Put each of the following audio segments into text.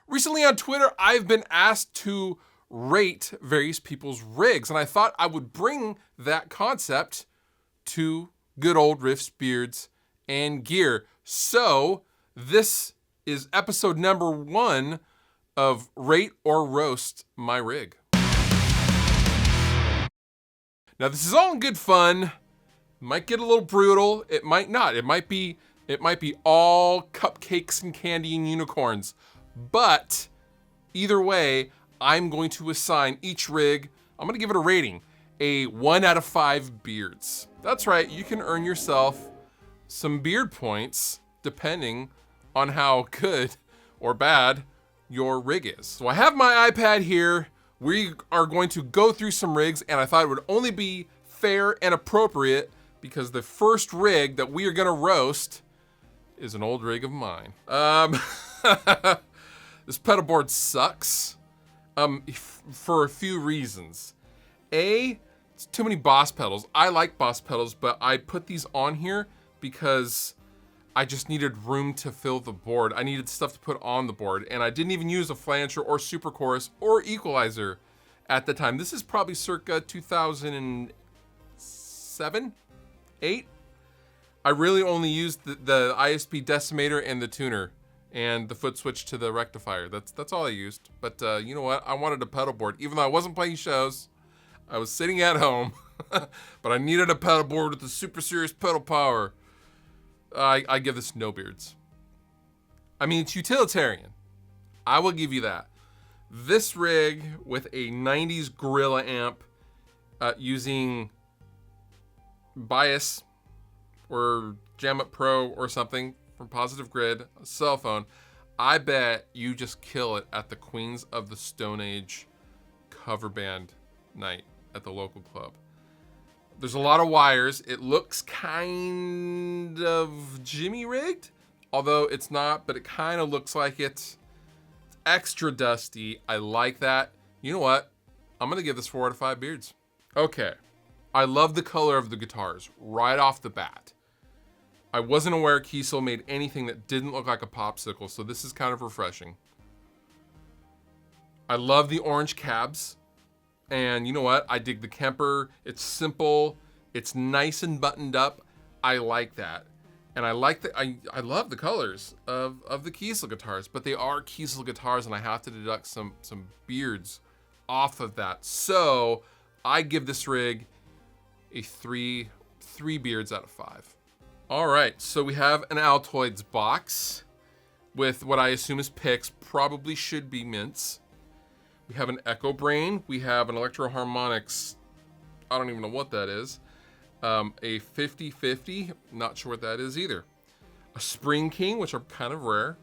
Recently on Twitter, I've been asked to rate various people's rigs, and I thought I would bring that concept to good old Riffs, beards, and gear. So this is episode number 1 of Rate or Roast My Rig. Now this is all in good fun. Might get a little brutal. It might not. It might be all cupcakes and candy and unicorns. But either way, I'm going to assign each rig, I'm going to give it a rating, a 1 out of 5 beards. That's right, you can earn yourself some beard points depending on how good or bad your rig is. So I have my iPad here. We are going to go through some rigs, and I thought it would only be fair and appropriate because the first rig that we are going to roast is an old rig of mine. This pedal board sucks for a few reasons. A, it's too many Boss pedals. I like Boss pedals, but I put these on here because I just needed room to fill the board. I needed stuff to put on the board, and I didn't even use a flancher or super chorus or equalizer at the time. This is probably circa 2007, 8. I really only used the ISP decimator and the tuner and the foot switch to the rectifier. That's all I used. But you know what? I wanted a pedal board. Even though I wasn't playing shows, I was sitting at home, but I needed a pedal board with the super serious pedal power. I give this no beards. I mean, it's utilitarian. I will give you that. This rig with a 90s Gorilla amp using Bias or Jam Up Pro or something from Positive Grid, a cell phone, I bet you just kill it at the Queens of the Stone Age cover band night at the local club. There's a lot of wires. It looks kind of Jimmy rigged, although it's not, but it kind of looks like it's extra dusty. I like that. You know what? I'm gonna give this 4 out of 5 beards. Okay. I love the color of the guitars right off the bat. I wasn't aware Kiesel made anything that didn't look like a popsicle, so this is kind of refreshing. I love the orange cabs. And you know what? I dig the Kemper. It's simple. It's nice and buttoned up. I like that. And I like that. I love the colors of the Kiesel guitars, but they are Kiesel guitars, and I have to deduct some beards off of that. So I give this rig a 3 beards out of 5. All right, so we have an Altoids box with what I assume is picks, probably should be mints. We have an Echo Brain. We have an Electro Harmonics. I don't even know what that is. A 50-50, not sure what that is either. A Spring King, which are kind of rare,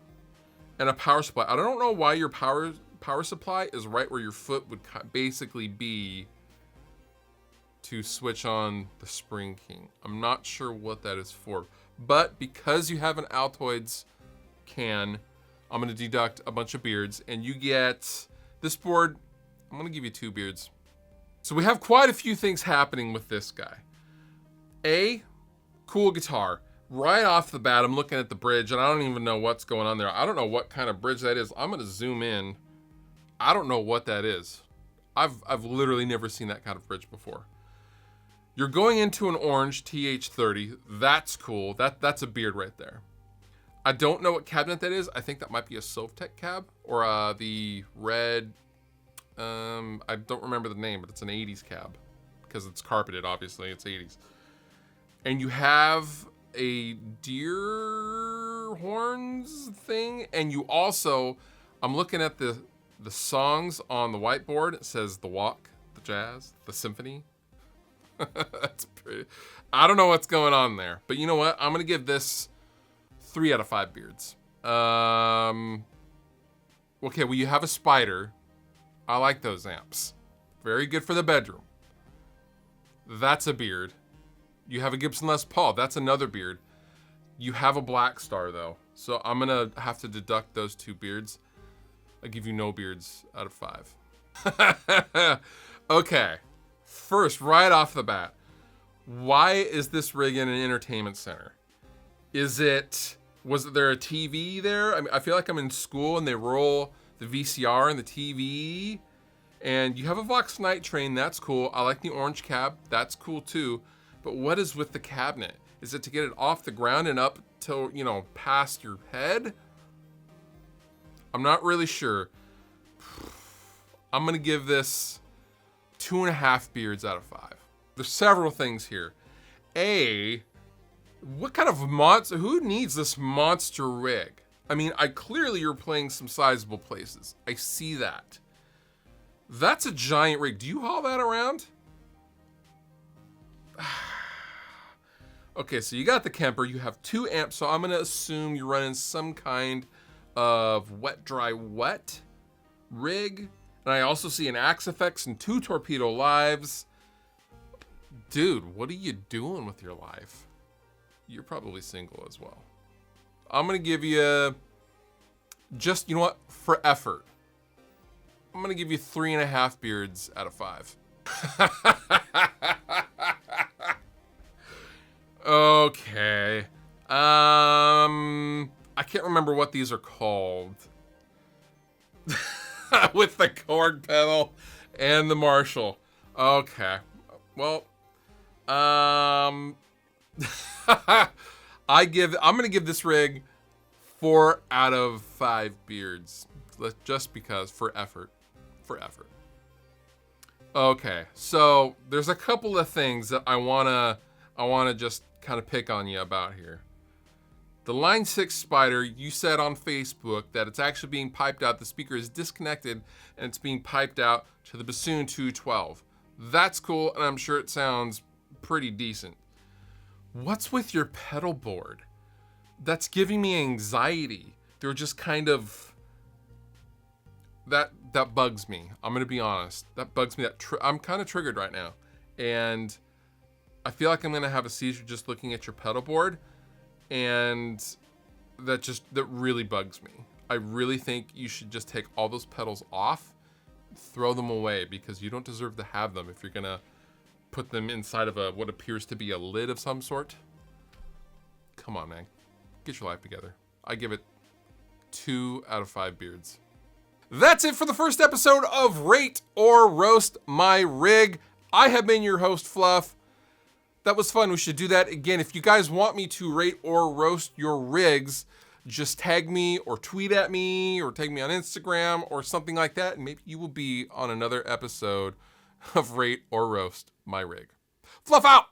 and a power supply. I don't know why your power supply is right where your foot would basically be to switch on the Spring King. I'm not sure what that is for, but because you have an Altoids can, I'm gonna deduct a bunch of beards, and you get this board. I'm gonna give you 2 beards. So we have quite a few things happening with this guy. A, cool guitar. Right off the bat, I'm looking at the bridge, and I don't even know what's going on there. I don't know what kind of bridge that is. I'm gonna zoom in. I don't know what that is. I've literally never seen that kind of bridge before. You're going into an orange TH30. That's cool. That's a beard right there. I don't know what cabinet that is. I think that might be a Sovtek cab or the red. I don't remember the name, but it's an 80s cab because it's carpeted. Obviously, it's 80s. And you have a deer horns thing, and you also. I'm looking at the songs on the whiteboard. It says the walk, the jazz, the symphony. That's pretty. I don't know what's going on there, but you know what? I'm gonna give this 3 out of 5 beards. Okay, well, you have a Spider. I like those amps. Very good for the bedroom. That's a beard. You have a Gibson Les Paul. That's another beard. You have a Black Star, though. So I'm gonna have to deduct those 2 beards. I give you no beards out of 5. Okay. First, right off the bat, why is this rig in an entertainment center? Was there a TV there? I mean, I feel like I'm in school and they roll the VCR and the TV. And you have a Vox Night train, that's cool. I like the orange cab, that's cool too. But what is with the cabinet? Is it to get it off the ground and up till, you know, past your head? I'm not really sure. I'm gonna give this 2.5 beards out of 5. There's several things here. A, what kind of monster, who needs this monster rig? I mean, clearly you're playing some sizable places. I see that. That's a giant rig. Do you haul that around? Okay, so you got the Kemper, you have 2 amps, so I'm gonna assume you're running some kind of wet, dry, wet rig. And I also see an Axe FX and 2 Torpedo Lives. Dude, what are you doing with your life? You're probably single as well. I'm gonna give you, just, you know what, for effort, I'm gonna give you 3.5 beards out of 5. Okay. I can't remember what these are called. With the Korg pedal and the Marshall. Okay. Well, I'm gonna give this rig 4 out of 5 beards. Just because, for effort. Okay, so there's a couple of things that I wanna just kind of pick on you about here. The Line 6 Spider, you said on Facebook that it's actually being piped out. The speaker is disconnected and it's being piped out to the Bassoon 212. That's cool, and I'm sure it sounds pretty decent. What's with your pedal board? That's giving me anxiety. They're just kind of, that bugs me. I'm gonna be honest. That bugs me. I'm kind of triggered right now, and I feel like I'm gonna have a seizure just looking at your pedal board, and that really bugs me. I really think you should just take all those pedals off, throw them away, because you don't deserve to have them if you're gonna put them inside of what appears to be a lid of some sort. Come on, man. Get your life together. I give it 2 out of 5 beards. That's it for the first episode of Rate or Roast My Rig. I have been your host, Fluff. That was fun. We should do that again. If you guys want me to rate or roast your rigs, just tag me or tweet at me or tag me on Instagram or something like that, and maybe you will be on another episode of Rate or Roast My Rig. Fluff out!